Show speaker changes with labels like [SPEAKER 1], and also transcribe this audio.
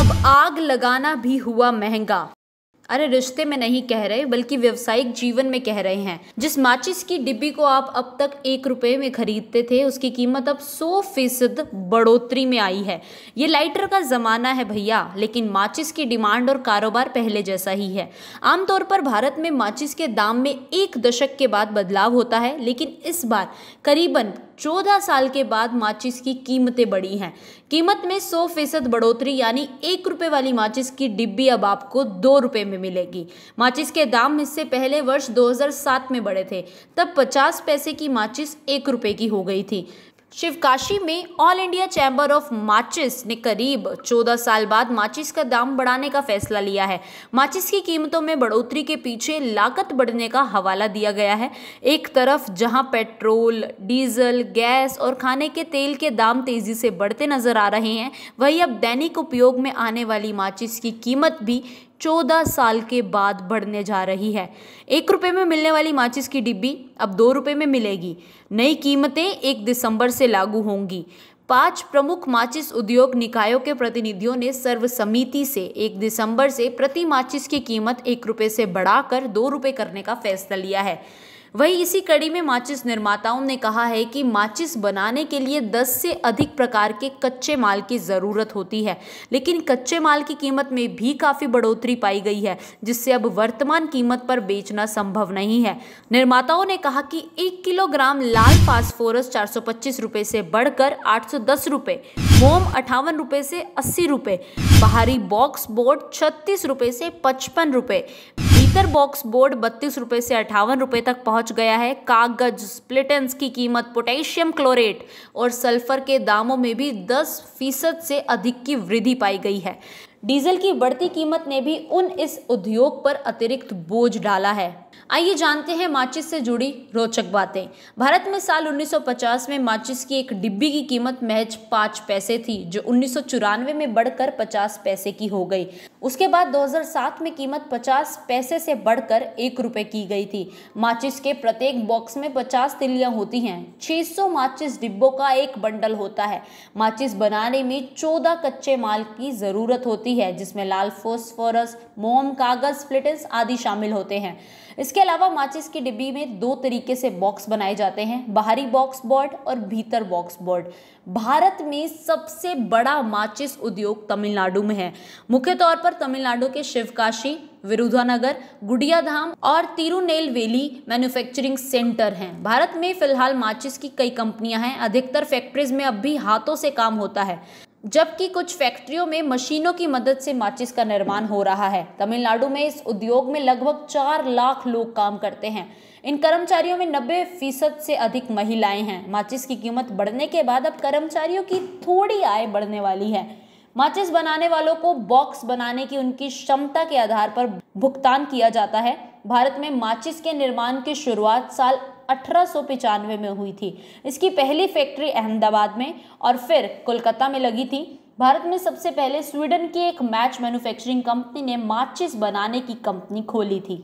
[SPEAKER 1] अब आग लगाना भी हुआ महंगा। अरे रिश्ते में नहीं कह रहे बल्कि व्यवसायिक जीवन में कह रहे हैं। जिस माचिस की डिब्बी को आप अब तक 1 रुपए में खरीदते थे उसकी कीमत अब 100% बढ़ोतरी में आई है। ये लाइटर का जमाना है भैया, लेकिन माचिस की डिमांड और कारोबार पहले जैसा ही है। आमतौर पर भारत में माचिस के दाम में 1 दशक के बाद बदलाव होता है, लेकिन इस बार करीबन 14 साल के बाद माचिस की कीमतें बढ़ी हैं। कीमत में 100% बढ़ोतरी, यानी 1 रुपए वाली माचिस की डिब्बी अब आपको 2 रुपए में मिलेगी। माचिस के दाम इससे पहले वर्ष 2007 में बढ़े थे, तब 50 पैसे की माचिस 1 रुपए की हो गई थी। शिवकाशी में ऑल इंडिया चैम्बर ऑफ माचिस ने करीब 14 साल बाद माचिस का दाम बढ़ाने का फैसला लिया है। माचिस की कीमतों में बढ़ोतरी के पीछे लागत बढ़ने का हवाला दिया गया है। एक तरफ जहां पेट्रोल, डीजल, गैस और खाने के तेल के दाम तेजी से बढ़ते नजर आ रहे हैं, वहीं अब दैनिक उपयोग में आने वाली माचिस की कीमत भी 14 साल के बाद बढ़ने जा रही है। 1 रुपए में मिलने वाली माचिस की डिब्बी अब 2 रुपए में मिलेगी। नई कीमतें 1 दिसंबर से लागू होंगी। 5 प्रमुख माचिस उद्योग निकायों के प्रतिनिधियों ने सर्वसम्मति से 1 दिसंबर से प्रति माचिस की कीमत 1 रुपए से बढ़ाकर 2 रुपए करने का फैसला लिया है। वहीं इसी कड़ी में माचिस निर्माताओं ने कहा है कि माचिस बनाने के लिए 10 से अधिक प्रकार के कच्चे माल की ज़रूरत होती है, लेकिन कच्चे माल की कीमत में भी काफ़ी बढ़ोतरी पाई गई है, जिससे अब वर्तमान कीमत पर बेचना संभव नहीं है। निर्माताओं ने कहा कि 1 किलोग्राम लाल फास्फोरस 425 रुपये से बढ़कर 810 रुपये, मोम 58 रुपये से 80 रुपये, बाहरी बॉक्स बोर्ड 36 रुपये से 55 रुपये, भीतर बॉक्स बोर्ड 32 रुपये से 58 रुपये तक पहुंच गया है। कागज, स्प्लिटेंस की कीमत, पोटेशियम क्लोरेट और सल्फर के दामों में भी 10% से अधिक की वृद्धि पाई गई है। डीजल की बढ़ती कीमत ने भी इस उद्योग पर अतिरिक्त बोझ डाला है। आइए जानते हैं माचिस से जुड़ी रोचक बातें। भारत में साल 1950 में माचिस की एक डिब्बी की कीमत महज 5 पैसे थी, जो 1994 में बढ़कर 50 पैसे की हो गई। उसके बाद 2007 में कीमत 50 पैसे से बढ़कर 1 रुपए की गई थी। माचिस के प्रत्येक बॉक्स में 50 तिल्लियां होती हैं। 600 माचिस डिब्बों का एक बंडल होता है। माचिस बनाने में 14 कच्चे माल की जरूरत होती है, जिसमें लाल फास्फोरस, मोम, कागज, स्प्लिटेंस आदि शामिल होते हैं। इसके अलावा माचिस की डिब्बी में 2 तरीके से बॉक्स बनाए जाते हैं, बाहरी बॉक्स बोर्ड और भीतर बॉक्स बोर्ड। भारत में सबसे बड़ा माचिस उद्योग तमिलनाडु में है। मुख्य तौर पर तमिलनाडु के शिवकाशी, विरुधुनगर, गुड़ियाधाम और तिरुनेलवेली मैन्युफैक्चरिंग सेंटर हैं। भारत में फिलहाल माचिस की कई कंपनियां हैं। अधिकतर फैक्ट्रीज में अब भी हाथों से काम होता है, जबकि कुछ फैक्ट्रियों में मशीनों की मदद से माचिस का निर्माण हो रहा है। तमिलनाडु में इस उद्योग में लगभग 4 लाख लोग काम करते हैं। इन कर्मचारियों में 90% से अधिक महिलाएं हैं। माचिस की कीमत बढ़ने के बाद अब कर्मचारियों की थोड़ी आय बढ़ने वाली है। माचिस बनाने वालों को बॉक्स बनाने की उनकी क्षमता के आधार पर भुगतान किया जाता है। भारत में माचिस के निर्माण की शुरुआत साल 1895 में हुई थी। इसकी पहली फैक्ट्री अहमदाबाद में और फिर कोलकाता में लगी थी। भारत में सबसे पहले स्वीडन की एक मैच मैन्युफैक्चरिंग कंपनी ने माचिस बनाने की कंपनी खोली थी।